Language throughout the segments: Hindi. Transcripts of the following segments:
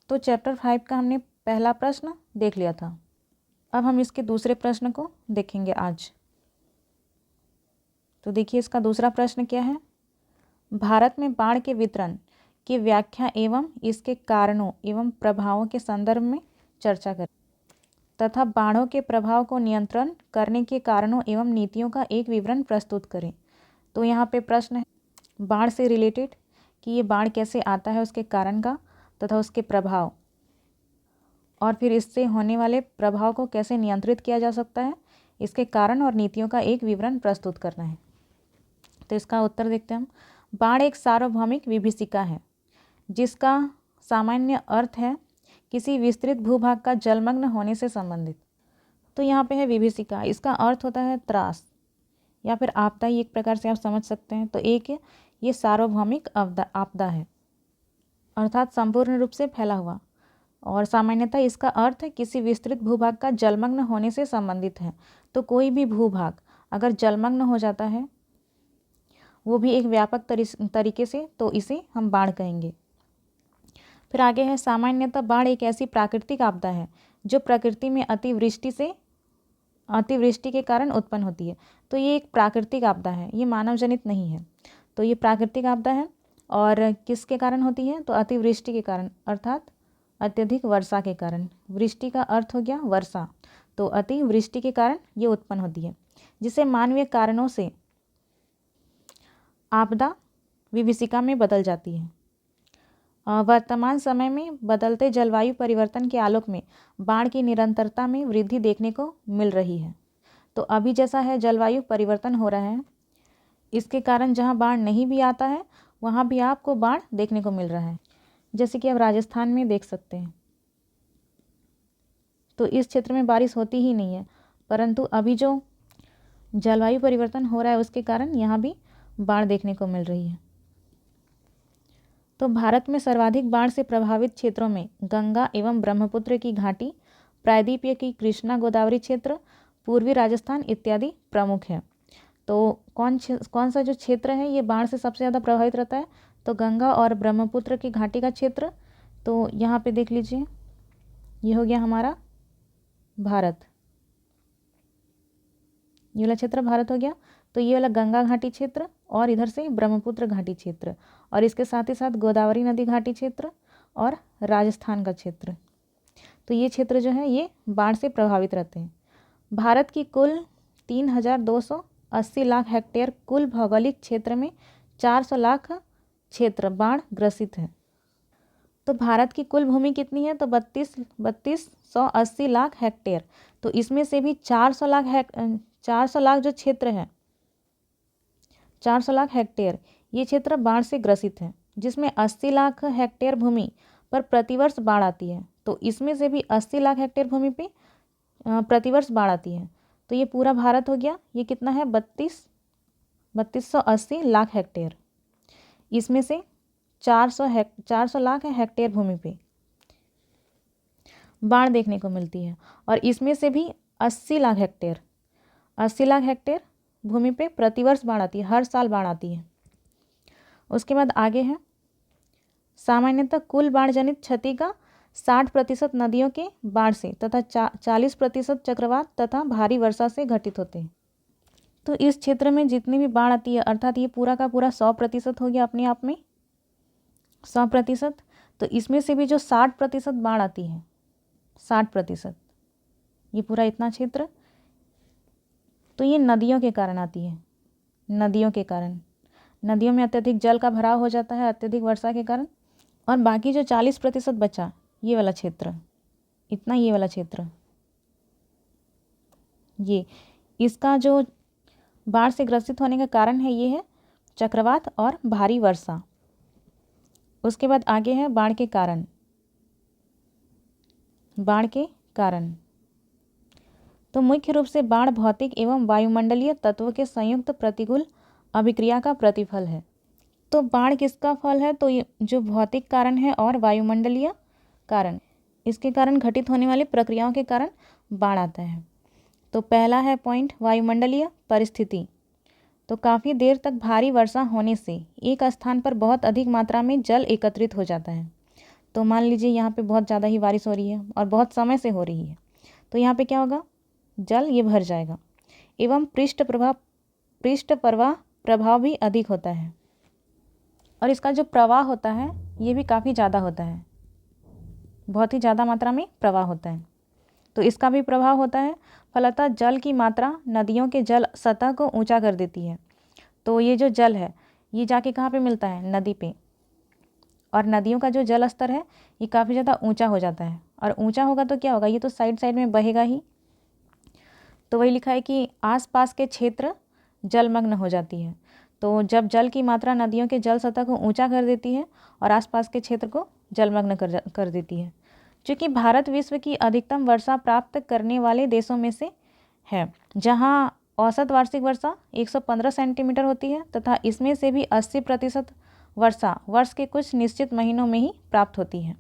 तो चैप्टर 5 का हमने पहला प्रश्न देख लिया था। अब हम इसके दूसरे प्रश्न को देखेंगे आज। तो देखिए इसका दूसरा प्रश्न क्या है। भारत में बाढ़ के वितरण की व्याख्या एवं इसके कारणों एवं प्रभावों के संदर्भ में चर्चा करें तथा बाढ़ों के प्रभाव को नियंत्रण करने के कारणों एवं नीतियों का एक विवरण प्रस्तुत करें। तो यहाँ पे प्रश्न है बाढ़ से रिलेटेड कि ये बाढ़ कैसे आता है, उसके कारण का तथा उसके प्रभाव, और फिर इससे होने वाले प्रभाव को कैसे नियंत्रित किया जा सकता है, इसके कारण और नीतियों का एक विवरण प्रस्तुत करना है। तो इसका उत्तर देखते हैं हम। बाढ़ एक सार्वभौमिक विभीषिका है जिसका सामान्य अर्थ है किसी विस्तृत भूभाग का जलमग्न होने से संबंधित। तो यहाँ पे है विभीषिका, इसका अर्थ होता है त्रास या फिर आपदा, ही एक प्रकार से आप समझ सकते हैं। तो एक ये सार्वभौमिक आपदा है अर्थात संपूर्ण रूप से फैला हुआ, और सामान्यतः इसका अर्थ है किसी विस्तृत भूभाग का जलमग्न होने से संबंधित है। तो कोई भी भूभाग अगर जलमग्न हो जाता है, वो भी एक व्यापक तरीके से, तो इसे हम बाढ़ कहेंगे। फिर आगे है सामान्यतः बाढ़ एक ऐसी प्राकृतिक आपदा है जो प्रकृति में अतिवृष्टि के कारण उत्पन्न होती है। तो ये एक प्राकृतिक आपदा है, ये मानव जनित नहीं है। तो ये प्राकृतिक आपदा है और किसके कारण होती है, तो अतिवृष्टि के कारण अर्थात अत्यधिक वर्षा के कारण। वृष्टि का अर्थ हो गया वर्षा, तो अतिवृष्टि के कारण ये उत्पन्न होती है, जिसे मानवीय कारणों से आपदा विभीषिका में बदल जाती है। वर्तमान समय में बदलते जलवायु परिवर्तन के आलोक में बाढ़ की निरंतरता में वृद्धि देखने को मिल रही है। तो अभी जैसा है जलवायु परिवर्तन हो रहा है, इसके कारण जहाँ बाढ़ नहीं भी आता है वहाँ भी आपको बाढ़ देखने को मिल रहा है, जैसे कि आप राजस्थान में देख सकते हैं। तो इस क्षेत्र में बारिश होती ही नहीं है, परंतु अभी जो जलवायु परिवर्तन हो रहा है उसके कारण यहाँ भी बाढ़ देखने को मिल रही है। तो भारत में सर्वाधिक बाढ़ से प्रभावित क्षेत्रों में गंगा एवं ब्रह्मपुत्र की घाटी, प्रायद्वीपीय की कृष्णा गोदावरी क्षेत्र, पूर्वी राजस्थान इत्यादि प्रमुख है। तो कौन सा जो क्षेत्र है ये बाढ़ से सबसे ज़्यादा प्रभावित रहता है, तो गंगा और ब्रह्मपुत्र की घाटी का क्षेत्र। तो यहाँ पे देख लीजिए, ये हो गया हमारा भारत, ये वाला क्षेत्र भारत हो गया। तो ये वाला गंगा घाटी क्षेत्र और इधर से ब्रह्मपुत्र घाटी क्षेत्र, और इसके साथ ही साथ गोदावरी नदी घाटी क्षेत्र और राजस्थान का क्षेत्र। तो ये क्षेत्र जो है ये बाढ़ से प्रभावित रहते हैं। भारत की कुल 3,280 लाख हेक्टेयर कुल भौगोलिक क्षेत्र में 400 लाख क्षेत्र बाढ़ ग्रसित है। तो भारत की कुल भूमि कितनी है, तो 3280 लाख हेक्टेयर। तो इसमें से भी 400 लाख जो क्षेत्र है, 400 लाख हेक्टेयर ये क्षेत्र बाढ़ से ग्रसित है, जिसमें 80 लाख हेक्टेयर भूमि पर प्रतिवर्ष बाढ़ आती है। तो इसमें से भी 80 लाख हेक्टेयर भूमि पे प्रतिवर्ष बाढ़ आती है। तो ये पूरा भारत हो गया, ये कितना है 3280 लाख हेक्टेयर। इसमें से 400 लाख हेक्टेयर भूमि पे बाढ़ देखने को मिलती है, और इसमें से भी 80 लाख हेक्टेयर भूमि पे प्रतिवर्ष बाढ़ आती है, हर साल बाढ़ आती है। उसके बाद आगे है सामान्यतः कुल बाढ़ जनित क्षति का 60% नदियों के बाढ़ से तथा 40% चक्रवात तथा भारी वर्षा से घटित होते हैं। तो इस क्षेत्र में जितनी भी बाढ़ आती है, अर्थात ये पूरा का पूरा 100% हो गया अपने आप में 100%। तो इसमें से भी जो 60% बाढ़ आती है, 60%, ये पूरा इतना क्षेत्र, तो ये नदियों के कारण आती है। नदियों के कारण, नदियों में अत्यधिक जल का भराव हो जाता है अत्यधिक वर्षा के कारण। और बाकी जो 40% बचा, ये वाला क्षेत्र, इतना ये वाला क्षेत्र, ये इसका जो बाढ़ से ग्रसित होने का कारण है ये है चक्रवात और भारी वर्षा। उसके बाद आगे है बाढ़ के कारण। तो मुख्य रूप से बाढ़ भौतिक एवं वायुमंडलीय तत्वों के संयुक्त प्रतिकूल अभिक्रिया का प्रतिफल है। तो बाढ़ किसका फल है, तो ये जो भौतिक कारण है और वायुमंडलीय कारण, इसके कारण घटित होने वाली प्रक्रियाओं के कारण बाढ़ आता है। तो पहला है पॉइंट वायुमंडलीय परिस्थिति। तो काफ़ी देर तक भारी वर्षा होने से एक स्थान पर बहुत अधिक मात्रा में जल एकत्रित हो जाता है। तो मान लीजिए यहाँ पे बहुत ज़्यादा ही बारिश हो रही है और बहुत समय से हो रही है, तो यहाँ पे क्या होगा, जल ये भर जाएगा एवं पृष्ठ प्रवाह प्रभाव भी अधिक होता है और इसका जो प्रवाह होता है ये भी काफ़ी ज़्यादा होता है, बहुत ही ज़्यादा मात्रा में प्रवाह होता है। तो इसका भी प्रभाव होता है, फलतः जल की मात्रा नदियों के जल सतह को ऊंचा कर देती है। तो ये जो जल है ये जाके कहाँ पे मिलता है, नदी पे, और नदियों का जो जल स्तर है ये काफ़ी ज़्यादा ऊंचा हो जाता है और ऊंचा होगा तो क्या होगा, ये तो साइड साइड में बहेगा ही। तो वही लिखा है कि आसपास के क्षेत्र जलमग्न हो जाती है। तो जब जल की मात्रा नदियों के जल सतह को ऊंचा कर देती है और आसपास के क्षेत्र को जलमग्न कर देती है। चूँकि भारत विश्व की अधिकतम वर्षा प्राप्त करने वाले देशों में से है, जहाँ औसत वार्षिक वर्षा 115 सेंटीमीटर होती है तथा इसमें से भी 80% वर्षा वर्ष के कुछ निश्चित महीनों में ही प्राप्त होती है।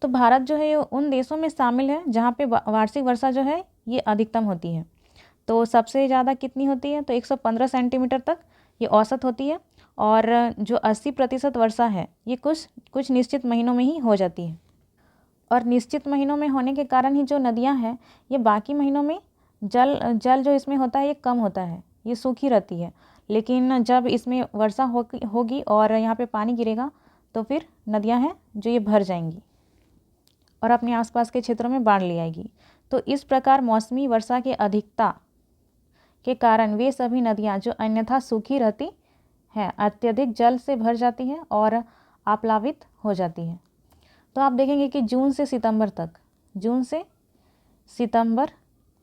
तो भारत जो है ये उन देशों में शामिल है जहाँ पे वार्षिक वर्षा जो है ये अधिकतम होती है। तो सबसे ज़्यादा कितनी होती है, तो 115 सेंटीमीटर तक ये औसत होती है और जो 80% वर्षा है ये कुछ निश्चित महीनों में ही हो जाती है। और निश्चित महीनों में होने के कारण ही जो नदियाँ हैं ये बाकी महीनों में जल जो इसमें होता है ये कम होता है, ये सूखी रहती है। लेकिन जब इसमें वर्षा होगी और यहाँ पे पानी गिरेगा तो फिर नदियाँ हैं जो ये भर जाएंगी और अपने आसपास के क्षेत्रों में बाढ़ ले आएगी। तो इस प्रकार मौसमी वर्षा की अधिकता के कारण वे सभी नदियाँ जो अन्यथा सूखी रहती हैं अत्यधिक जल से भर जाती हैं और आप्लावित हो जाती हैं। तो आप देखेंगे कि जून से सितंबर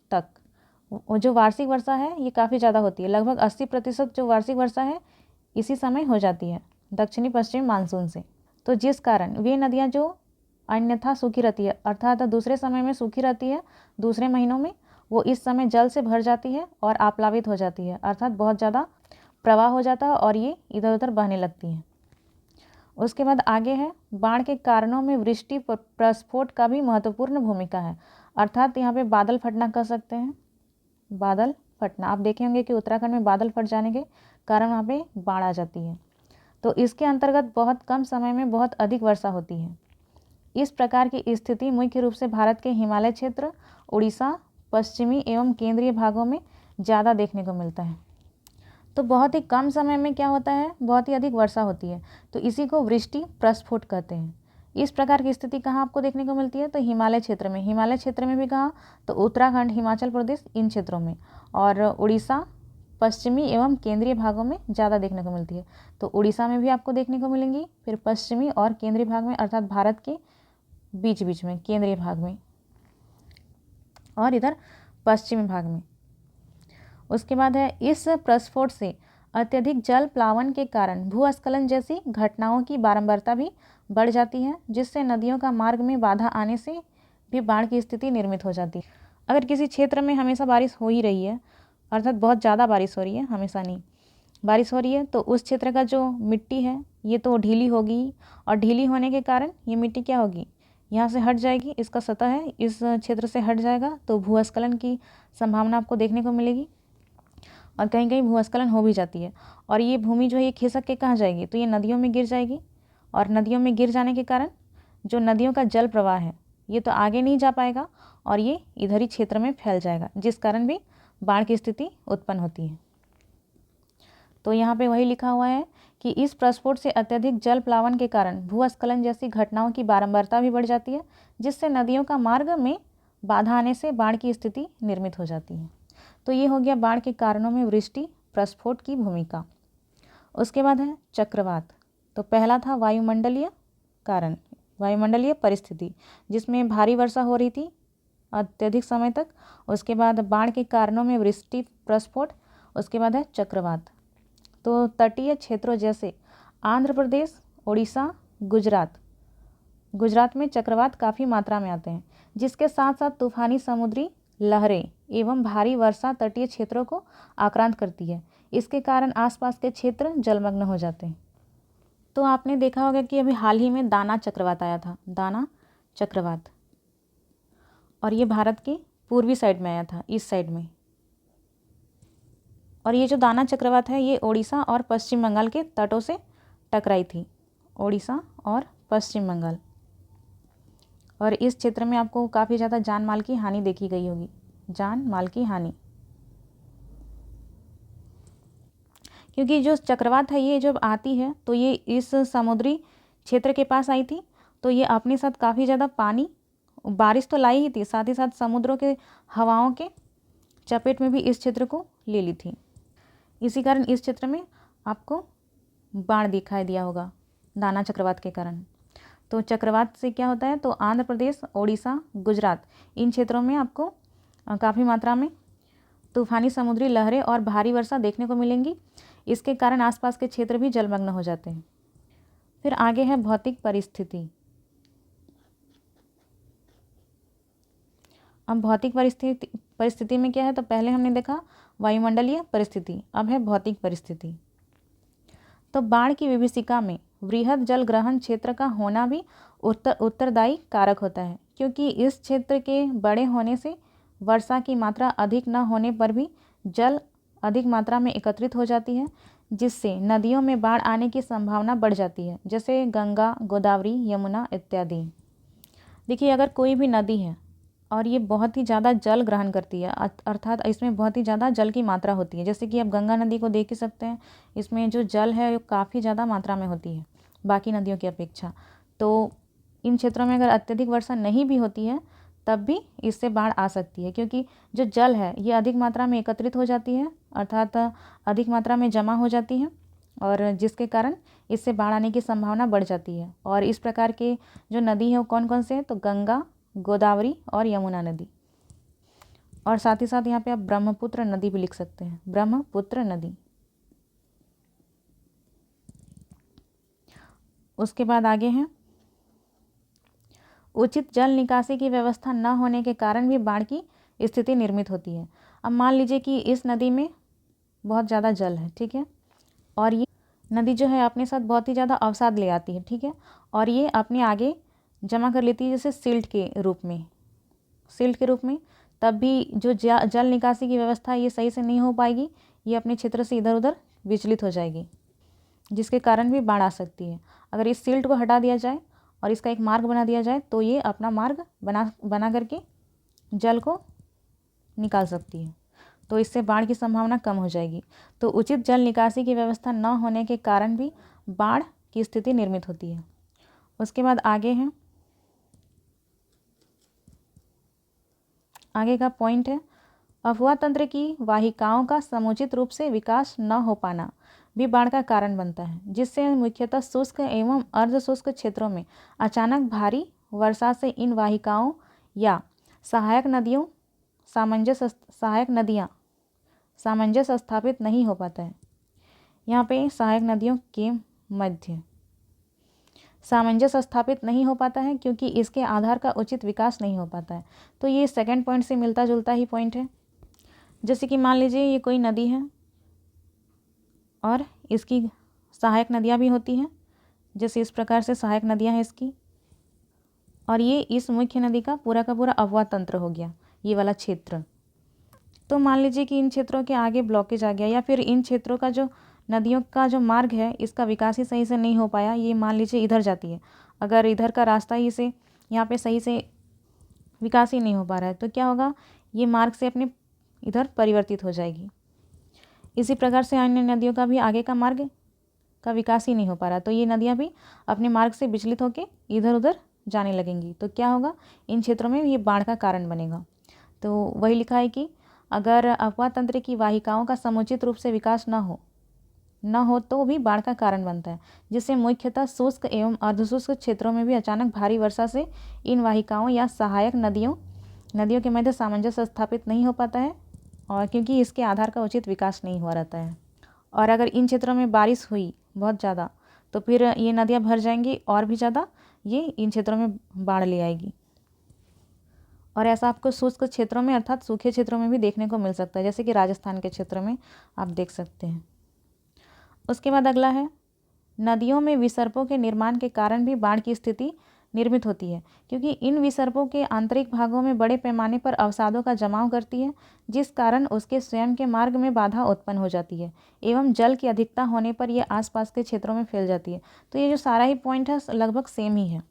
तक जो वार्षिक वर्षा है ये काफ़ी ज़्यादा होती है। लगभग 80% जो वार्षिक वर्षा है इसी समय हो जाती है दक्षिणी पश्चिमी मानसून से। तो जिस कारण वे नदियाँ जो अन्यथा सूखी रहती है, अर्थात दूसरे समय में सूखी रहती है, दूसरे महीनों में, वो इस समय जल से भर जाती है और आप्लावित हो जाती है, अर्थात बहुत ज़्यादा प्रवाह हो जाता है और ये इधर उधर बहने लगती हैं। उसके बाद आगे है, बाढ़ के कारणों में वृष्टि प्रस्फोट का भी महत्वपूर्ण भूमिका है। अर्थात यहाँ पे बादल फटना कह सकते हैं, बादल फटना। आप देखे होंगे कि उत्तराखंड में बादल फट जाने के कारण वहाँ पे बाढ़ आ जाती है। तो इसके अंतर्गत बहुत कम समय में बहुत अधिक वर्षा होती है। इस प्रकार की स्थिति मुख्य रूप से भारत के हिमालय क्षेत्र, उड़ीसा, पश्चिमी एवं केंद्रीय भागों में ज़्यादा देखने को मिलता है। तो बहुत ही कम समय में क्या होता है, बहुत ही अधिक वर्षा होती है, तो इसी को वृष्टि प्रस्फोट कहते हैं। इस प्रकार की स्थिति कहाँ आपको देखने को मिलती है, तो हिमालय क्षेत्र में। हिमालय क्षेत्र में भी कहाँ, तो उत्तराखंड, हिमाचल प्रदेश, इन क्षेत्रों में, और उड़ीसा, पश्चिमी एवं केंद्रीय भागों में ज़्यादा देखने को मिलती है। तो उड़ीसा में भी आपको देखने को मिलेंगी, फिर पश्चिमी और केंद्रीय भाग में, अर्थात भारत के बीच बीच में, केंद्रीय भाग में और इधर पश्चिमी भाग में। उसके बाद है, इस प्रस्फोट से अत्यधिक जल प्लावन के कारण भूस्खलन जैसी घटनाओं की बारंबारता भी बढ़ जाती है, जिससे नदियों का मार्ग में बाधा आने से भी बाढ़ की स्थिति निर्मित हो जाती है। अगर किसी क्षेत्र में हमेशा बारिश हो ही रही है, अर्थात बहुत ज़्यादा बारिश हो रही है, हमेशा नहीं बारिश हो रही है, तो उस क्षेत्र का जो मिट्टी है ये तो ढीली होगी, और ढीली होने के कारण ये मिट्टी क्या होगी, यहाँ से हट जाएगी, इसका सतह है इस क्षेत्र से हट जाएगा, तो भूस्खलन की संभावना आपको देखने को मिलेगी और कहीं कहीं भूस्खलन हो भी जाती है। और ये भूमि जो है ये खिसक के कहाँ जाएगी, तो ये नदियों में गिर जाएगी, और नदियों में गिर जाने के कारण जो नदियों का जल प्रवाह है ये तो आगे नहीं जा पाएगा और ये इधर ही क्षेत्र में फैल जाएगा, जिस कारण भी बाढ़ की स्थिति उत्पन्न होती है। तो यहाँ पे वही लिखा हुआ है कि इस प्रस्फोट से अत्यधिक जल प्लावन के कारण भूस्खलन जैसी घटनाओं की बारंबारता भी बढ़ जाती है, जिससे नदियों का मार्ग में बाधा आने से बाढ़ की स्थिति निर्मित हो जाती है। तो ये हो गया बाढ़ के कारणों में वृष्टि प्रस्फोट की भूमिका। उसके बाद है चक्रवात। तो पहला था वायुमंडलीय कारण, वायुमंडलीय परिस्थिति, जिसमें भारी वर्षा हो रही थी अत्यधिक समय तक। उसके बाद बाढ़ के कारणों में वृष्टि प्रस्फोट। उसके बाद है चक्रवात। तो तटीय क्षेत्रों जैसे आंध्र प्रदेश, उड़ीसा, गुजरात में चक्रवात काफ़ी मात्रा में आते हैं, जिसके साथ साथ तूफानी समुद्री लहरें एवं भारी वर्षा तटीय क्षेत्रों को आक्रांत करती है। इसके कारण आसपास के क्षेत्र जलमग्न हो जाते हैं। तो आपने देखा होगा कि अभी हाल ही में दाना चक्रवात आया था, दाना चक्रवात, और ये भारत की पूर्वी साइड में आया था, इस साइड में। और ये जो दाना चक्रवात है ये ओडिशा और पश्चिम बंगाल के तटों से टकराई थी, ओडिशा और पश्चिम बंगाल। और इस क्षेत्र में आपको काफ़ी ज़्यादा जान माल की हानि देखी गई होगी, जान माल की हानि, क्योंकि जो चक्रवात है ये जब आती है तो ये इस समुद्री क्षेत्र के पास आई थी, तो ये अपने साथ काफ़ी ज़्यादा पानी, बारिश तो लाई ही थी, साथ ही साथ समुद्रों के हवाओं के चपेट में भी इस क्षेत्र को ले ली थी। इसी कारण इस क्षेत्र में आपको बाढ़ दिखाई दिया होगा दाना चक्रवात के कारण। तो चक्रवात से क्या होता है, तो आंध्र प्रदेश, ओडिशा, गुजरात, इन क्षेत्रों में आपको काफ़ी मात्रा में तूफानी समुद्री लहरें और भारी वर्षा देखने को मिलेंगी। इसके कारण आसपास के क्षेत्र भी जलमग्न हो जाते हैं। फिर आगे है भौतिक परिस्थिति। अब भौतिक परिस्थिति में क्या है, तो पहले हमने देखा वायुमंडलीय परिस्थिति, अब है भौतिक परिस्थिति। तो बाढ़ की विभीषिका में वृहद जल ग्रहण क्षेत्र का होना भी उत्तरदायी कारक होता है, क्योंकि इस क्षेत्र के बड़े होने से वर्षा की मात्रा अधिक न होने पर भी जल अधिक मात्रा में एकत्रित हो जाती है, जिससे नदियों में बाढ़ आने की संभावना बढ़ जाती है, जैसे गंगा, गोदावरी, यमुना इत्यादि। देखिए, अगर कोई भी नदी है और ये बहुत ही ज़्यादा जल ग्रहण करती है, अर्थात इसमें बहुत ही ज़्यादा जल की मात्रा होती है, जैसे कि आप गंगा नदी को देख ही सकते हैं, इसमें जो जल है वो काफ़ी ज़्यादा मात्रा में होती है बाकी नदियों की अपेक्षा। तो इन क्षेत्रों में अगर अत्यधिक वर्षा नहीं भी होती है तब भी इससे बाढ़ आ सकती है, क्योंकि जो जल है ये अधिक मात्रा में एकत्रित हो जाती है, अर्थात अधिक मात्रा में जमा हो जाती है, और जिसके कारण इससे बाढ़ आने की संभावना बढ़ जाती है। और इस प्रकार के जो नदी है वो कौन कौन से हैं, तो गंगा, गोदावरी और यमुना नदी। और साथ ही साथ यहाँ पे आप ब्रह्मपुत्र नदी भी लिख सकते हैं, ब्रह्मपुत्र नदी। उसके बाद आगे हैं उचित जल निकासी की व्यवस्था न होने के कारण भी बाढ़ की स्थिति निर्मित होती है। अब मान लीजिए कि इस नदी में बहुत ज़्यादा जल है, ठीक है, और ये नदी जो है अपने साथ बहुत ही ज़्यादा अवसाद ले आती है, ठीक है, और ये अपने आगे जमा कर लेती है जैसे सिल्ट के रूप में, तब भी जो जल निकासी की व्यवस्था ये सही से नहीं हो पाएगी, ये अपने क्षेत्र से इधर उधर विचलित हो जाएगी, जिसके कारण भी बाढ़ आ सकती है। अगर इस सिल्ट को हटा दिया जाए और इसका एक मार्ग बना दिया जाए तो ये अपना मार्ग बना करके जल को निकाल सकती है, तो इससे बाढ़ की संभावना कम हो जाएगी। तो उचित जल निकासी की व्यवस्था न होने के कारण भी बाढ़ की स्थिति निर्मित होती है। उसके बाद आगे का पॉइंट है अफवाह तंत्र की वाहिकाओं का समुचित रूप से विकास न हो पाना भी बाढ़ का कारण बनता है, जिससे मुख्यतः शुष्क एवं अर्धशुष्क क्षेत्रों में अचानक भारी वर्षा से इन वाहिकाओं या सहायक नदियाँ सामंजस्य स्थापित नहीं हो पाता है। यहाँ पे सहायक नदियों के मध्य सामंजस्य स्थापित नहीं हो पाता है, क्योंकि इसके आधार का उचित विकास नहीं हो पाता है। तो ये सेकंड पॉइंट से मिलता जुलता ही पॉइंट है। जैसे कि मान लीजिए ये कोई नदी है और इसकी सहायक नदियाँ भी होती हैं, जैसे इस प्रकार से सहायक नदियाँ हैं इसकी, और ये इस मुख्य नदी का पूरा अफवाह तंत्र हो गया, ये वाला क्षेत्र। तो मान लीजिए कि इन क्षेत्रों के आगे ब्लॉकेज आ गया, या फिर इन क्षेत्रों का जो नदियों का जो मार्ग है इसका विकास ही सही से नहीं हो पाया, ये मान लीजिए इधर जाती है, अगर इधर का रास्ता ही से यहाँ पे सही से विकास ही नहीं हो पा रहा है तो क्या होगा, ये मार्ग से अपने इधर परिवर्तित हो जाएगी। इसी प्रकार से अन्य नदियों का भी आगे का मार्ग का विकास ही नहीं हो पा रहा, तो ये नदियाँ भी अपने मार्ग से विचलित होकर इधर उधर जाने लगेंगी, तो क्या होगा, इन क्षेत्रों में ये बाढ़ का कारण बनेगा। तो वही लिखा है कि अगर अफवाह तंत्र की वाहिकाओं का समुचित रूप से विकास न हो तो भी बाढ़ का कारण बनता है, जिससे मुख्यतः शुष्क एवं अर्धशुष्क क्षेत्रों में भी अचानक भारी वर्षा से इन वाहिकाओं या सहायक नदियों के मध्य सामंजस्य स्थापित नहीं हो पाता है, और क्योंकि इसके आधार का उचित विकास नहीं हुआ रहता है। और अगर इन क्षेत्रों में बारिश हुई बहुत ज़्यादा तो फिर ये नदियाँ भर जाएंगी और भी ज़्यादा ये इन क्षेत्रों में बाढ़ ले आएगी। और ऐसा आपको शुष्क क्षेत्रों में अर्थात सूखे क्षेत्रों में भी देखने को मिल सकता है, जैसे कि राजस्थान के क्षेत्र में आप देख सकते हैं। उसके बाद अगला है नदियों में विसर्पों के निर्माण के कारण भी बाढ़ की स्थिति निर्मित होती है, क्योंकि इन विसर्पों के आंतरिक भागों में बड़े पैमाने पर अवसादों का जमाव करती है, जिस कारण उसके स्वयं के मार्ग में बाधा उत्पन्न हो जाती है एवं जल की अधिकता होने पर यह आसपास के क्षेत्रों में फैल जाती है। तो ये जो सारा ही पॉइंट है लगभग सेम ही है।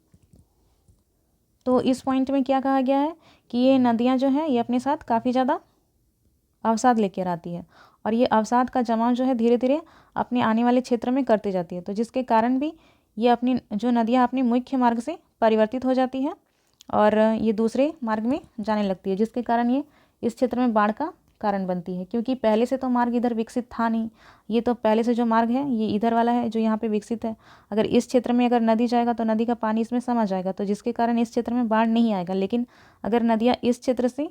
तो इस पॉइंट में क्या कहा गया है कि ये नदियाँ जो हैं ये अपने साथ काफ़ी ज़्यादा अवसाद लेकर आती है और ये अवसाद का जमाव जो है धीरे धीरे अपने आने वाले क्षेत्र में करती जाती है। तो जिसके कारण भी ये अपनी जो नदियाँ अपनी मुख्य मार्ग से परिवर्तित हो जाती हैं और ये दूसरे मार्ग में जाने लगती है, जिसके कारण ये इस क्षेत्र में बाढ़ का कारण बनती है, क्योंकि पहले से तो मार्ग इधर विकसित था नहीं। ये तो पहले से जो मार्ग है ये इधर वाला है जो यहाँ पे विकसित है। अगर इस क्षेत्र में अगर नदी जाएगा तो नदी का पानी इसमें समा जाएगा, तो जिसके कारण इस क्षेत्र में बाढ़ नहीं आएगा। लेकिन अगर नदियाँ इस क्षेत्र से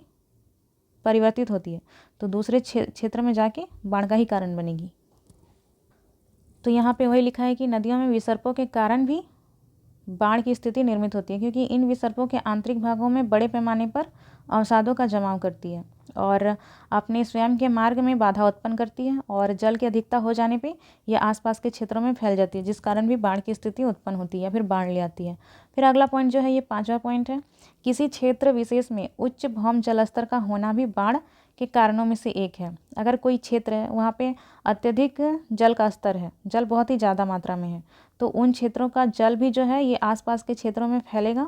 परिवर्तित होती है तो दूसरे क्षेत्र में जाके बाढ़ का ही कारण बनेगी। तो यहाँ पे वही लिखा है कि नदियों में विसर्पों के कारण भी बाढ़ की स्थिति निर्मित होती है, क्योंकि इन विसर्पों के आंतरिक भागों में बड़े पैमाने पर अवसादों का जमाव करती है और अपने स्वयं के मार्ग में बाधा उत्पन्न करती है और जल की अधिकता हो जाने पे यह आसपास के क्षेत्रों में फैल जाती है, जिस कारण भी बाढ़ की स्थिति उत्पन्न होती है या फिर बाढ़ ले आती है। फिर अगला पॉइंट जो है ये 5वां पॉइंट है, किसी क्षेत्र विशेष में उच्च भौम जलस्तर का होना भी बाढ़ के कारणों में से एक है। अगर कोई क्षेत्र है वहाँ पे अत्यधिक जल का स्तर है, जल बहुत ही ज़्यादा मात्रा में है, तो उन क्षेत्रों का जल भी जो है ये आसपास के क्षेत्रों में फैलेगा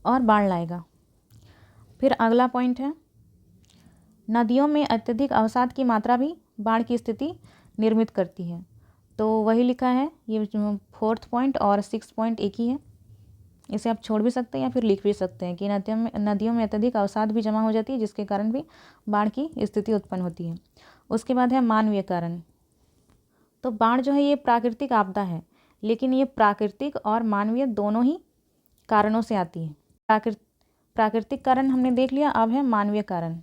और बाढ़ लाएगा। फिर अगला पॉइंट है, नदियों में अत्यधिक अवसाद की मात्रा भी बाढ़ की स्थिति निर्मित करती है। तो वही लिखा है, ये 4th पॉइंट और 6th पॉइंट एक ही है। इसे आप छोड़ भी सकते हैं या फिर लिख भी सकते हैं कि नदियों में अत्यधिक अवसाद भी जमा हो जाती है, जिसके कारण भी बाढ़ की स्थिति उत्पन्न होती है। उसके बाद है मानवीय कारण। तो बाढ़ जो है ये प्राकृतिक आपदा है, लेकिन ये प्राकृतिक और मानवीय दोनों ही कारणों से आती है। प्राकृतिक कारण हमने देख लिया, अब है मानवीय कारण।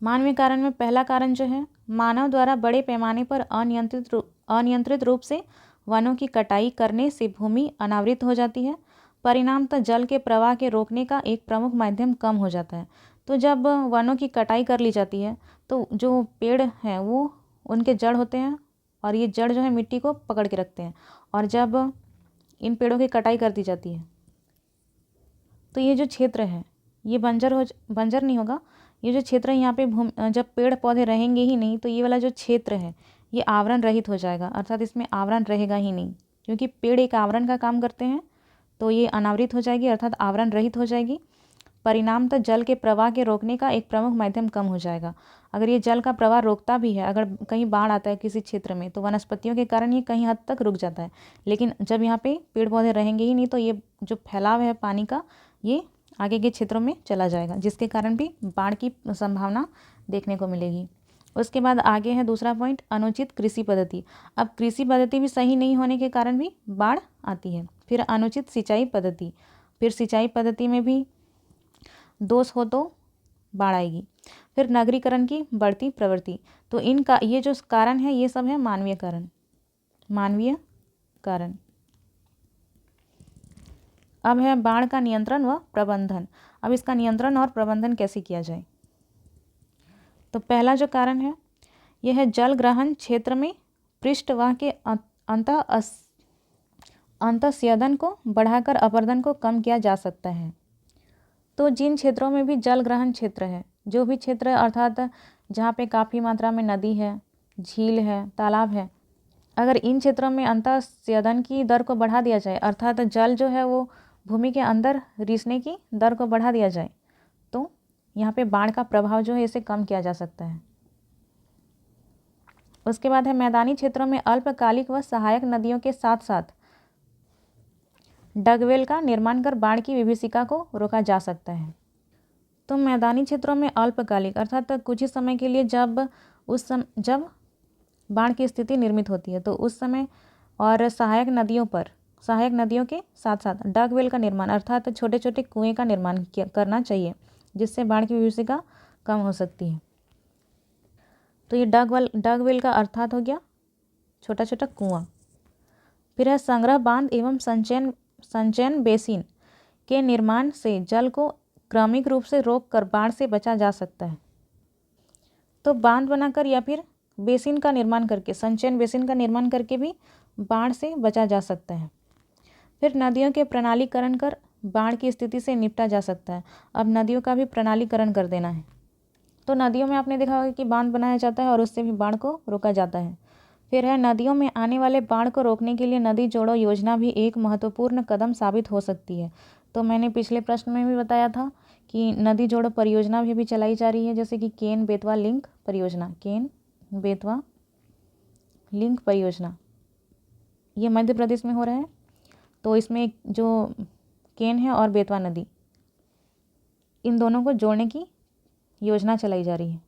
मानवीय कारण में पहला कारण जो है, मानव द्वारा बड़े पैमाने पर अनियंत्रित रूप से वनों की कटाई करने से भूमि अनावृत हो जाती है। परिणामतः जल के प्रवाह के रोकने का एक प्रमुख माध्यम कम हो जाता है। तो जब वनों की कटाई कर ली जाती है तो जो पेड़ हैं वो उनके जड़ होते हैं और ये जड़ जो है मिट्टी को पकड़ के रखते हैं, और जब इन पेड़ों की कटाई कर दी जाती है तो ये जो क्षेत्र है ये बंजर नहीं होगा। ये जो क्षेत्र है यहाँ पे जब पेड़ पौधे रहेंगे ही नहीं तो ये वाला जो क्षेत्र है ये आवरण रहित हो जाएगा, अर्थात इसमें आवरण रहेगा ही नहीं, क्योंकि पेड़ एक आवरण का काम करते हैं। तो ये अनावृत हो जाएगी अर्थात आवरण रहित हो जाएगी। परिणामतः जल के प्रवाह के रोकने का एक प्रमुख माध्यम कम हो जाएगा। अगर ये जल का प्रवाह रोकता भी है, अगर कहीं बाढ़ आता है किसी क्षेत्र में तो वनस्पतियों के कारण ये कहीं हद तक रुक जाता है, लेकिन जब यहाँ पे पेड़ पौधे रहेंगे ही नहीं तो ये जो फैलाव है पानी का ये आगे के क्षेत्रों में चला जाएगा, जिसके कारण भी बाढ़ की संभावना देखने को मिलेगी। उसके बाद आगे है दूसरा पॉइंट, अनुचित कृषि पद्धति। अब कृषि पद्धति भी सही नहीं होने के कारण भी बाढ़ आती है। फिर अनुचित सिंचाई पद्धति, फिर सिंचाई पद्धति में भी दोष हो तो बाढ़ आएगी। फिर नगरीकरण की बढ़ती प्रवृत्ति। तो इनका ये जो कारण है ये सब है मानवीय कारण। मानवीय कारण। अब है बाढ़ का नियंत्रण व प्रबंधन। अब इसका नियंत्रण और प्रबंधन कैसे किया जाए। तो पहला जो कारण है यह है जल ग्रहण क्षेत्र में पृष्ठवाह के अंतस्यदन को बढ़ाकर अपर्दन को कम किया जा सकता है। तो जिन क्षेत्रों में भी जल ग्रहण क्षेत्र है, जो भी क्षेत्र है अर्थात जहाँ पे काफ़ी मात्रा में नदी है, झील है, तालाब है, अगर इन क्षेत्रों में अंतस्यदन की दर को बढ़ा दिया जाए अर्थात जल जो है वो भूमि के अंदर रिसने की दर को बढ़ा दिया जाए तो यहाँ पे बाढ़ का प्रभाव जो है इसे कम किया जा सकता है। उसके बाद है मैदानी क्षेत्रों में अल्पकालिक व सहायक नदियों के साथ साथ डगवेल का निर्माण कर बाढ़ की विभीषिका को रोका जा सकता है। तो मैदानी क्षेत्रों में अल्पकालिक अर्थात कुछ ही समय के लिए जब बाढ़ की स्थिति निर्मित होती है तो उस समय, और सहायक नदियों के साथ साथ डगवेल का निर्माण अर्थात छोटे छोटे कुएं का निर्माण करना चाहिए, जिससे बाढ़ की विभीषिका कम हो सकती है। तो ये डगवेल का अर्थात हो गया छोटा छोटा कुआं। फिर है संग्रह बांध एवं संचयन बेसिन के निर्माण से जल को क्रमिक रूप से रोक कर बाढ़ से बचा जा सकता है। तो बांध बनाकर या फिर बेसिन का निर्माण करके, संचयन बेसिन का निर्माण करके भी बाढ़ से बचा जा सकता है। फिर नदियों के प्रणालीकरण कर बाढ़ की स्थिति से निपटा जा सकता है। अब नदियों का भी प्रणालीकरण कर देना है। तो नदियों में आपने देखा होगा कि बांध बनाया जाता है और उससे भी बाढ़ को रोका जाता है। फिर है नदियों में आने वाले बाढ़ को रोकने के लिए नदी जोड़ो योजना भी एक महत्वपूर्ण कदम साबित हो सकती है। तो मैंने पिछले प्रश्न में भी बताया था कि नदी जोड़ो परियोजना भी अभी चलाई जा रही है, जैसे कि केन बेतवा लिंक परियोजना, केन बेतवा लिंक परियोजना, ये मध्य प्रदेश में हो रहा है। तो इसमें जो केन है और बेतवा नदी, इन दोनों को जोड़ने की योजना चलाई जा रही है।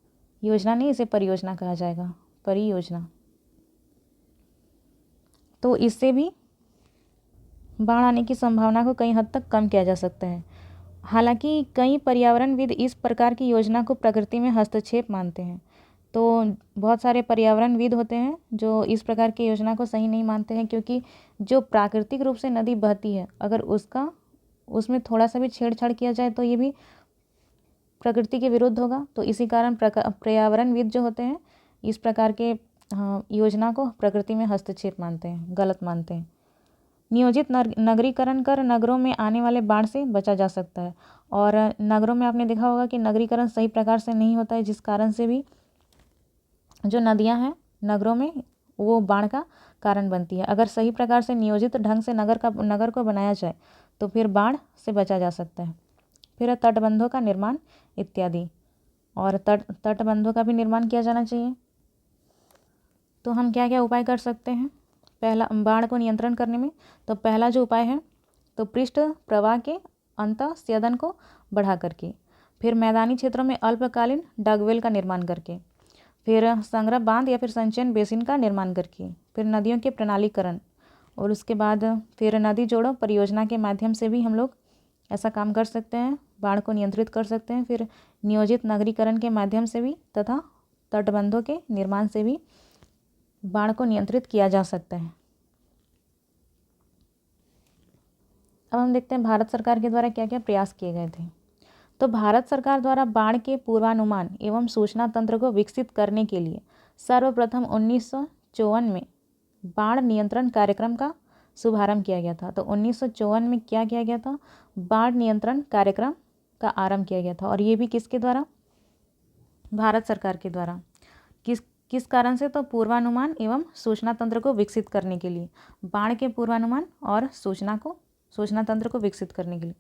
योजना नहीं, इसे परियोजना कहा जाएगा, परियोजना। तो इससे भी बाढ़ आने की संभावना को कई हद तक कम किया जा सकता है। हालांकि कई पर्यावरणविद इस प्रकार की योजना को प्रकृति में हस्तक्षेप मानते हैं। तो बहुत सारे पर्यावरणविद होते हैं जो इस प्रकार की योजना को सही नहीं मानते हैं, क्योंकि जो प्राकृतिक रूप से नदी बहती है, अगर उसमें थोड़ा सा भी छेड़छाड़ किया जाए तो ये भी प्रकृति के विरुद्ध होगा। तो इसी कारण पर्यावरणविद जो होते हैं इस प्रकार के योजना को प्रकृति में हस्तक्षेप मानते हैं, गलत मानते हैं। नियोजित नगरीकरण कर नगरों में आने वाले बाढ़ से बचा जा सकता है। और नगरों में आपने देखा होगा कि नगरीकरण सही प्रकार से नहीं होता है, जिस कारण से भी जो नदियां हैं नगरों में वो बाढ़ का कारण बनती है। अगर सही प्रकार से नियोजित ढंग से नगर को बनाया जाए तो फिर बाढ़ से बचा जा सकता है। फिर तटबंधों का निर्माण इत्यादि, और तटबंधों का भी निर्माण किया जाना चाहिए। तो हम क्या क्या उपाय कर सकते हैं पहला बाढ़ को नियंत्रण करने में? तो पहला जो उपाय है तो पृष्ठ प्रवाह के अंतःस्यदन को बढ़ा करके, फिर मैदानी क्षेत्रों में अल्पकालीन डगवेल का निर्माण करके, फिर संग्रह बांध या फिर संचयन बेसिन का निर्माण करके, फिर नदियों के प्रणालीकरण, और उसके बाद फिर नदी जोड़ो परियोजना के माध्यम से भी हम लोग ऐसा काम कर सकते हैं, बाढ़ को नियंत्रित कर सकते हैं। फिर नियोजित नगरीकरण के माध्यम से भी तथा तटबंधों के निर्माण से भी बाढ़ को नियंत्रित किया जा सकता है। अब हम देखते हैं भारत सरकार के द्वारा क्या क्या प्रयास किए गए थे। तो भारत सरकार द्वारा बाढ़ के पूर्वानुमान एवं सूचना तंत्र को विकसित करने के लिए सर्वप्रथम 1954 में बाढ़ नियंत्रण कार्यक्रम का शुभारंभ किया गया था। तो 1954 में क्या किया गया था? बाढ़ नियंत्रण कार्यक्रम का आरंभ किया गया था। और ये भी किसके द्वारा? भारत सरकार के द्वारा। किस कारण से? तो पूर्वानुमान एवं सूचना तंत्र को विकसित करने के लिए, बाढ़ के पूर्वानुमान और सूचना तंत्र को विकसित करने के लिए,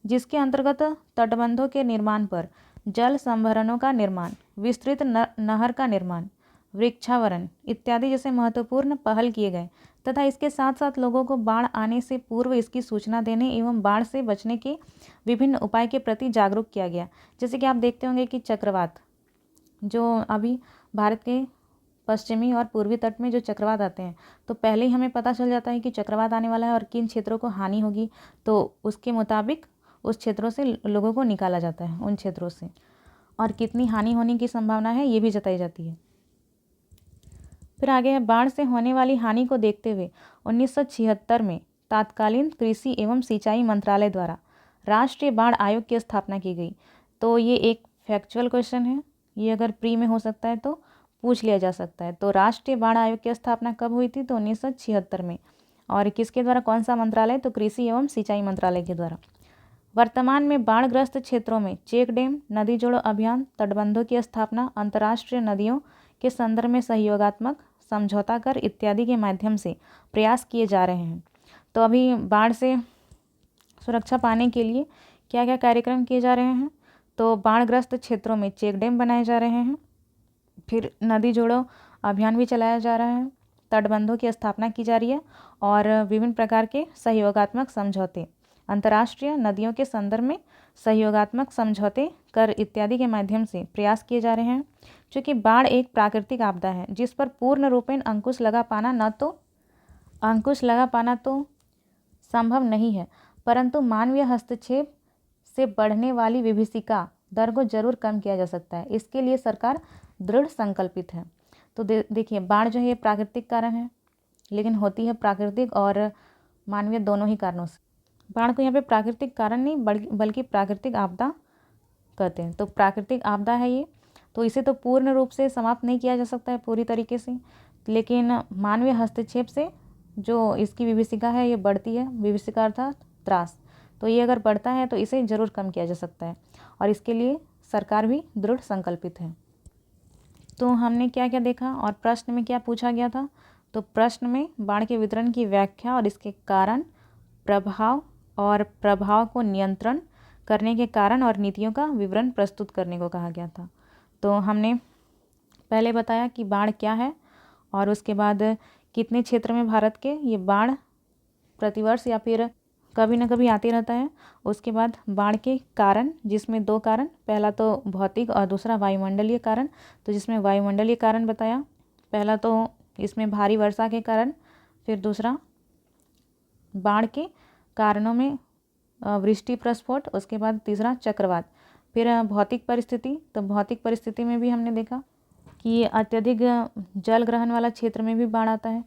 जिसके अंतर्गत तटबंधों के निर्माण पर जल संभरणों का निर्माण, विस्तृत नहर का निर्माण, वृक्षावरण इत्यादि जैसे महत्वपूर्ण पहल किए गए, तथा इसके साथ साथ लोगों को बाढ़ आने से पूर्व इसकी सूचना देने एवं बाढ़ से बचने के विभिन्न उपाय के प्रति जागरूक किया गया। जैसे कि आप देखते होंगे कि चक्रवात, जो अभी भारत के पश्चिमी और पूर्वी तट में जो चक्रवात आते हैं, तो पहले ही हमें पता चल जाता है कि चक्रवात आने वाला है और किन क्षेत्रों को हानि होगी, तो उसके मुताबिक उस क्षेत्रों से लोगों को निकाला जाता है, उन क्षेत्रों से, और कितनी हानि होने की संभावना है ये भी जताई जाती है। फिर आगे है बाढ़ से होने वाली हानि को देखते हुए 1976 में तत्कालीन कृषि एवं सिंचाई मंत्रालय द्वारा राष्ट्रीय बाढ़ आयोग की स्थापना की गई। तो ये एक फैक्चुअल क्वेश्चन है, ये अगर प्री में हो सकता है तो पूछ लिया जा सकता है। तो राष्ट्रीय बाढ़ आयोग की स्थापना कब हुई थी? तो 1976 में। और किसके द्वारा? कौन सा मंत्रालय? तो कृषि एवं सिंचाई मंत्रालय के द्वारा। वर्तमान में बाढ़ग्रस्त क्षेत्रों में चेक डैम, नदी जोड़ो अभियान, तटबंधों की स्थापना, अंतर्राष्ट्रीय नदियों के संदर्भ में सहयोगात्मक समझौता कर इत्यादि के माध्यम से प्रयास किए जा रहे हैं। तो अभी बाढ़ से सुरक्षा पाने के लिए क्या क्या कार्यक्रम किए जा रहे हैं? तो बाढ़ग्रस्त क्षेत्रों में चेक डैम बनाए जा रहे हैं, फिर नदी जोड़ो अभियान भी चलाया जा रहा है, तटबंधों की स्थापना की जा रही है, और विभिन्न प्रकार के सहयोगात्मक समझौते, अंतर्राष्ट्रीय नदियों के संदर्भ में सहयोगात्मक समझौते कर इत्यादि के माध्यम से प्रयास किए जा रहे हैं। क्योंकि बाढ़ एक प्राकृतिक आपदा है जिस पर पूर्ण रूपेण अंकुश लगा पाना तो संभव नहीं है, परंतु मानवीय हस्तक्षेप से बढ़ने वाली विभीषिका दर को जरूर कम किया जा सकता है। इसके लिए सरकार दृढ़ संकल्पित है। तो देखिए, बाढ़ जो है ये प्राकृतिक कारण है, लेकिन होती है प्राकृतिक और मानवीय दोनों ही कारणों से। बाढ़ को यहाँ पे प्राकृतिक कारण नहीं बल्कि प्राकृतिक आपदा कहते हैं। तो प्राकृतिक आपदा है ये, तो इसे तो पूर्ण रूप से समाप्त नहीं किया जा सकता है पूरी तरीके से, लेकिन मानवीय हस्तक्षेप से जो इसकी विभीषिका है ये बढ़ती है, विभीषिका अर्थात त्रास, तो ये अगर बढ़ता है तो इसे ज़रूर कम किया जा सकता है और इसके लिए सरकार भी दृढ़ संकल्पित है। तो हमने क्या क्या देखा और प्रश्न में क्या पूछा गया था? तो प्रश्न में बाढ़ के वितरण की व्याख्या और इसके कारण, प्रभाव और प्रभाव को नियंत्रण करने के कारण और नीतियों का विवरण प्रस्तुत करने को कहा गया था। तो हमने पहले बताया कि बाढ़ क्या है और उसके बाद कितने क्षेत्र में भारत के ये बाढ़ प्रतिवर्ष या फिर कभी ना कभी आते रहता है। उसके बाद बाढ़ के कारण, जिसमें 2 कारण, पहला तो भौतिक और दूसरा वायुमंडलीय कारण। तो जिसमें वायुमंडलीय कारण बताया, पहला तो इसमें भारी वर्षा के कारण, फिर दूसरा बाढ़ के कारणों में वृष्टि प्रस्फोट, उसके बाद तीसरा चक्रवात। फिर भौतिक परिस्थिति, तो भौतिक परिस्थिति में भी हमने देखा कि अत्यधिक जल ग्रहण वाला क्षेत्र में भी बाढ़ आता है।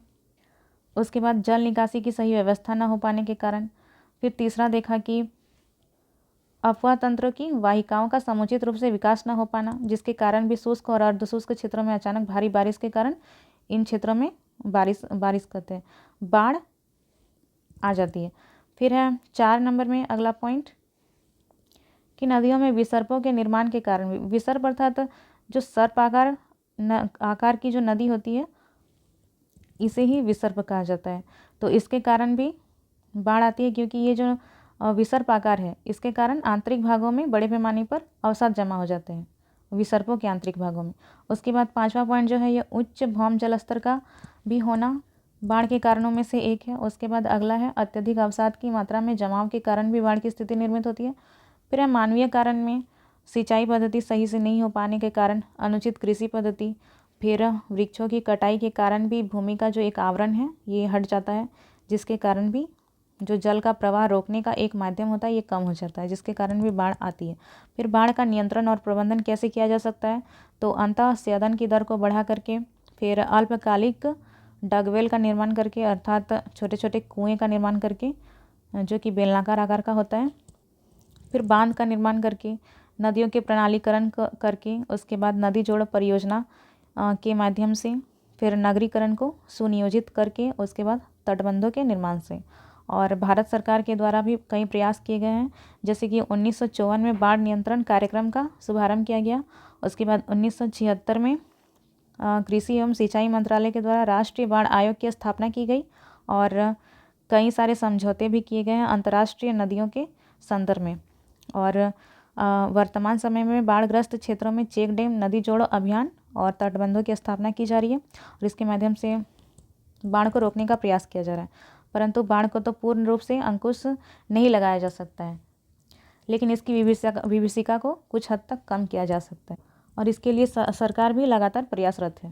उसके बाद जल निकासी की सही व्यवस्था न हो पाने के कारण। फिर तीसरा देखा कि अफवाह तंत्र की वाहिकाओं का समुचित रूप से विकास न हो पाना, जिसके कारण भी शुष्क और अर्धशुष्क क्षेत्रों में अचानक भारी बारिश के कारण इन क्षेत्रों में बारिश करते हैं, बाढ़ आ जाती है। फिर है 4 नंबर में अगला पॉइंट कि नदियों में विसर्पों के निर्माण के कारण, विसर्प अर्थात जो सर्प आकार की जो नदी होती है इसे ही विसर्प कहा जाता है। तो इसके कारण भी बाढ़ आती है, क्योंकि ये जो विसर्प आकार है इसके कारण आंतरिक भागों में बड़े पैमाने पर अवसाद जमा हो जाते हैं, विसर्पों के आंतरिक भागों में। उसके बाद 5वां पॉइंट जो है ये उच्च भौम जल स्तर का भी होना बाढ़ के कारणों में से एक है। उसके बाद अगला है अत्यधिक अवसाद की मात्रा में जमाव के कारण भी बाढ़ की स्थिति निर्मित होती है। फिर है मानवीय कारण में सिंचाई पद्धति सही से नहीं हो पाने के कारण, अनुचित कृषि पद्धति, फिर वृक्षों की कटाई के कारण भी भूमि का जो एक आवरण है ये हट जाता है, जिसके कारण भी जो जल का प्रवाह रोकने का एक माध्यम होता है ये कम हो जाता है, जिसके कारण भी बाढ़ आती है। फिर बाढ़ का नियंत्रण और प्रबंधन कैसे किया जा सकता है? तो अंतःस्यदन की दर को बढ़ा करके, फिर अल्पकालिक डगवेल का निर्माण करके, अर्थात छोटे छोटे कुएँ का निर्माण करके जो कि बेलनाकार आकार का होता है, फिर बांध का निर्माण करके, नदियों के प्रणालीकरण करके, उसके बाद नदी जोड़ परियोजना के माध्यम से, फिर नगरीकरण को सुनियोजित करके, उसके बाद तटबंधों के निर्माण से। और भारत सरकार के द्वारा भी कई प्रयास किए गए हैं, जैसे कि 1954 में बाढ़ नियंत्रण कार्यक्रम का शुभारंभ किया गया। उसके बाद 1976 में कृषि एवं सिंचाई मंत्रालय के द्वारा राष्ट्रीय बाढ़ आयोग की स्थापना की गई और कई सारे समझौते भी किए गए हैं अंतर्राष्ट्रीय नदियों के संदर्भ में। और वर्तमान समय में बाढ़ग्रस्त क्षेत्रों में चेक डैम, नदी जोड़ो अभियान और तटबंधों की स्थापना की जा रही है और इसके माध्यम से बाढ़ को रोकने का प्रयास किया जा रहा है। परंतु बाढ़ को तो पूर्ण रूप से अंकुश नहीं लगाया जा सकता है, लेकिन इसकी विभीषिका को कुछ हद तक कम किया जा सकता है और इसके लिए सरकार भी लगातार प्रयासरत है।